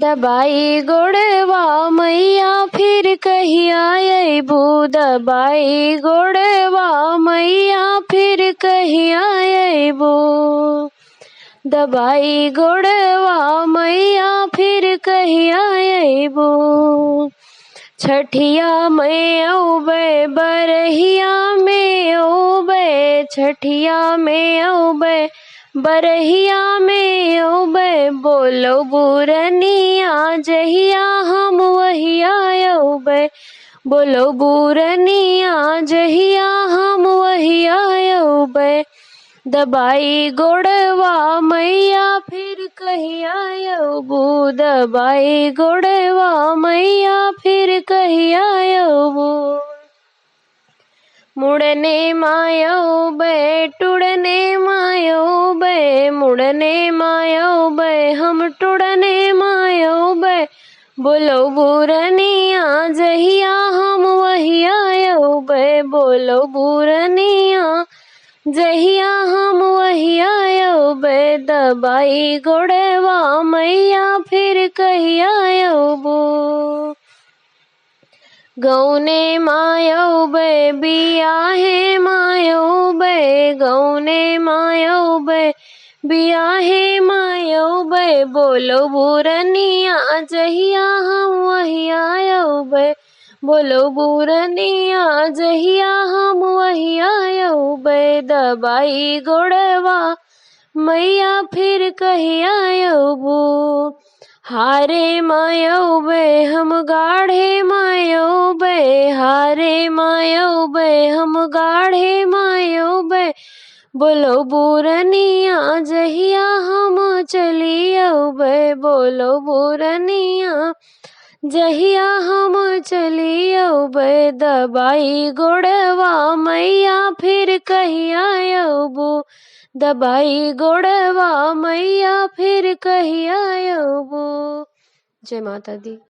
दबाई गोड़वा मैया फिर कहिया अइबू। दबाई गोड़वा मैया फिर कहिया अइबू। दबाई गोड़वा मैया फिर कहिया अइबू। छठिया में औबे बरहिया में औबे। छठिया में औबे बरहिया में औबे। बोलो बुरनिया जहिया हम वहिया औबे। बोलो बुरनिया जहिया हम वहिया औबे। दबाई गोड़वा मैया फिर कहिया अइबू। दबाई गोड़वा मैया फिर कहिया अइबू। मुड़ने मायौबे टुड़ने मायौबे। मुड़ने मायौबे हम टुड़ने मायौबे। बोलो बुरनिया जहिया हम वहिया औबे। बोलो बुरनिया जहिया हम वहिया औबे। दबाई गोड़वा मैया फिर कहिया अइबू। गौने मायौबे बियाहे मायौबे। गौने मायौबे बियाहे मायौबे। बोलो बुरनिया जहिया हम वहिया औबे। बोलो बुरनिया जहिया हम वहिया औबे। दबाई गोड़वा मैया फिर कहिया अइबू। हारे मायौबे हम गाढ़े मायौबे। हारे मायौबे हम गाढ़े मायौबे। बोलो बुरनिया जहिया हम चली औबे। बोलो बुरनिया जहिया हम चली औबे। दबाई गोड़वा मैया फिर कहिया अइबू। दबाई गोड़वा मैया फिर कहिया अइबू। जय माता दी।